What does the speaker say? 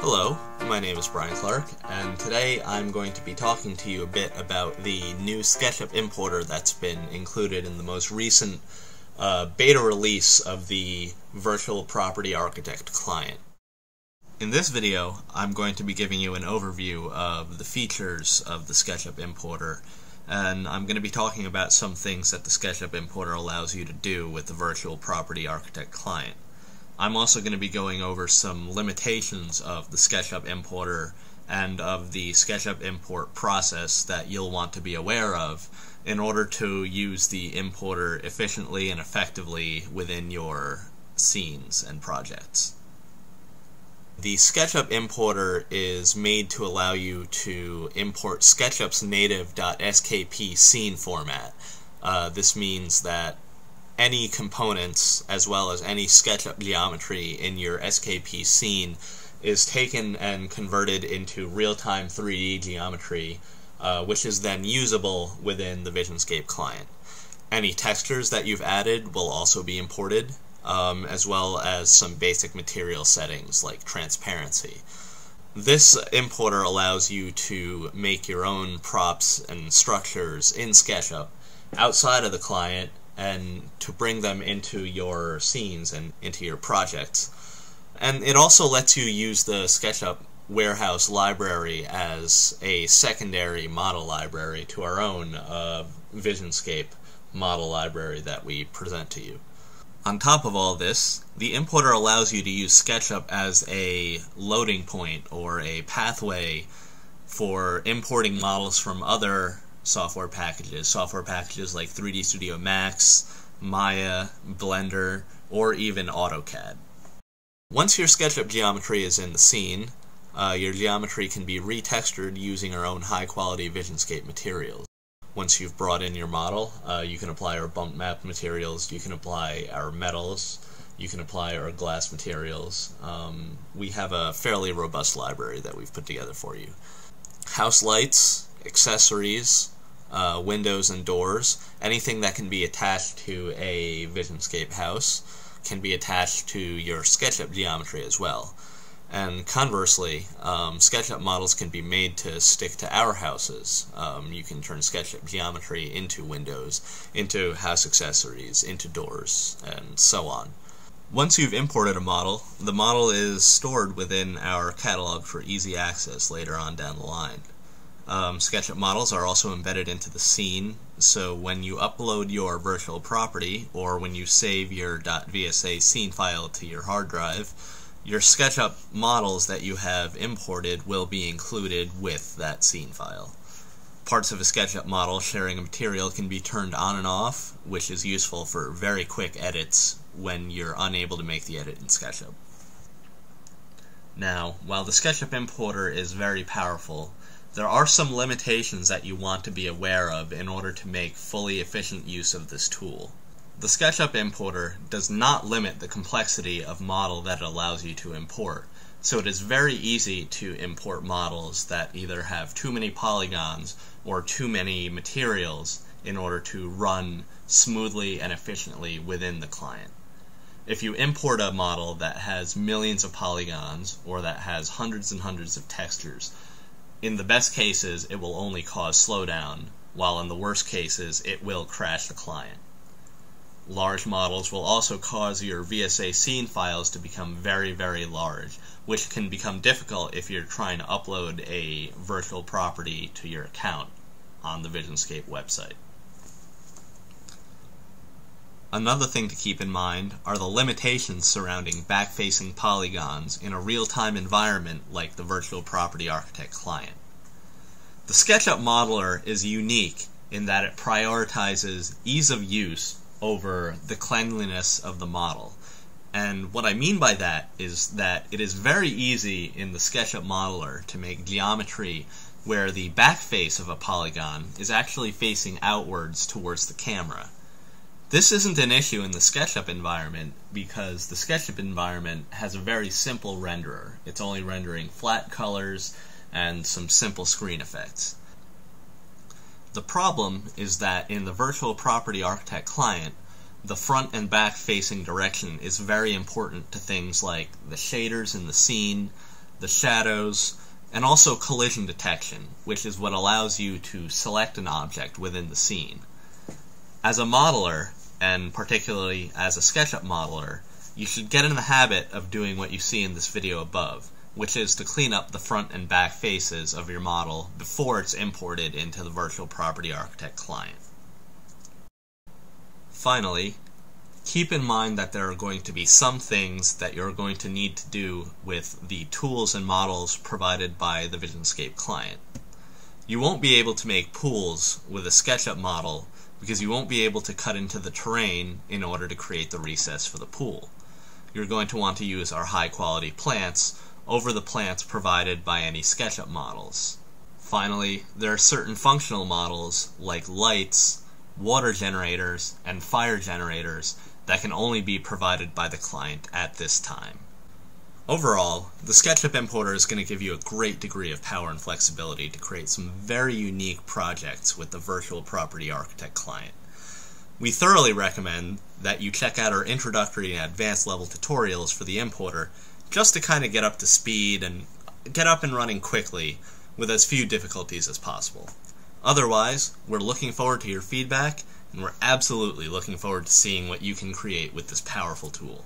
Hello, my name is Brian Clark, and today I'm going to be talking to you a bit about the new SketchUp importer that's been included in the most recent beta release of the Virtual Property Architect client. In this video, I'm going to be giving you an overview of the features of the SketchUp importer, and I'm going to be talking about some things that the SketchUp importer allows you to do with the Virtual Property Architect client. I'm also going to be going over some limitations of the SketchUp importer and of the SketchUp import process that you'll want to be aware of in order to use the importer efficiently and effectively within your scenes and projects. The SketchUp importer is made to allow you to import SketchUp's native .skp scene format. This means that any components, as well as any SketchUp geometry in your SKP scene, is taken and converted into real-time 3D geometry, which is then usable within the VisionScape client. Any textures that you've added will also be imported, as well as some basic material settings like transparency. This importer allows you to make your own props and structures in SketchUp outside of the client and to bring them into your scenes and into your projects. And it also lets you use the SketchUp warehouse library as a secondary model library to our own VisionScape model library that we present to you. On top of all this, the importer allows you to use SketchUp as a loading point or a pathway for importing models from other software packages like 3D Studio Max, Maya, Blender, or even AutoCAD. Once your SketchUp geometry is in the scene, your geometry can be retextured using our own high-quality VisionScape materials. Once you've brought in your model, you can apply our bump map materials, you can apply our metals, you can apply our glass materials. We have a fairly robust library that we've put together for you. House lights, accessories, windows and doors, anything that can be attached to a VisionScape house can be attached to your SketchUp geometry as well. And conversely, SketchUp models can be made to stick to our houses. You can turn SketchUp geometry into windows, into house accessories, into doors, and so on. Once you've imported a model, the model is stored within our catalog for easy access later on down the line. SketchUp models are also embedded into the scene, so when you upload your virtual property, or when you save your .vsa scene file to your hard drive, your SketchUp models that you have imported will be included with that scene file. Parts of a SketchUp model sharing a material can be turned on and off, which is useful for very quick edits when you're unable to make the edit in SketchUp. Now, while the SketchUp importer is very powerful, there are some limitations that you want to be aware of in order to make fully efficient use of this tool. The SketchUp importer does not limit the complexity of model that it allows you to import, so it is very easy to import models that either have too many polygons or too many materials in order to run smoothly and efficiently within the client. If you import a model that has millions of polygons or that has hundreds and hundreds of textures, in the best cases it will only cause slowdown, while in the worst cases it will crash the client. Large models will also cause your VSA scene files to become very, very large, which can become difficult if you're trying to upload a virtual property to your account on the VisionScape website. Another thing to keep in mind are the limitations surrounding back-facing polygons in a real-time environment like the Virtual Property Architect client. The SketchUp modeler is unique in that it prioritizes ease of use over the cleanliness of the model. And what I mean by that is that it is very easy in the SketchUp modeler to make geometry where the back face of a polygon is actually facing outwards towards the camera. This isn't an issue in the SketchUp environment because the SketchUp environment has a very simple renderer. It's only rendering flat colors and some simple screen effects. The problem is that in the Virtual Property Architect client, the front and back facing direction is very important to things like the shaders in the scene, the shadows, and also collision detection, which is what allows you to select an object within the scene. As a modeler, and particularly as a SketchUp modeler, you should get in the habit of doing what you see in this video above, which is to clean up the front and back faces of your model before it's imported into the Virtual Property Architect client. Finally, keep in mind that there are going to be some things that you're going to need to do with the tools and models provided by the VisionScape client. You won't be able to make pools with a SketchUp model because you won't be able to cut into the terrain in order to create the recess for the pool. You're going to want to use our high-quality plants over the plants provided by any SketchUp models. Finally, there are certain functional models like lights, water generators, and fire generators that can only be provided by the client at this time. Overall, the SketchUp importer is going to give you a great degree of power and flexibility to create some very unique projects with the Virtual Property Architect client. We thoroughly recommend that you check out our introductory and advanced level tutorials for the importer just to kind of get up to speed and get up and running quickly with as few difficulties as possible. Otherwise, we're looking forward to your feedback, and we're absolutely looking forward to seeing what you can create with this powerful tool.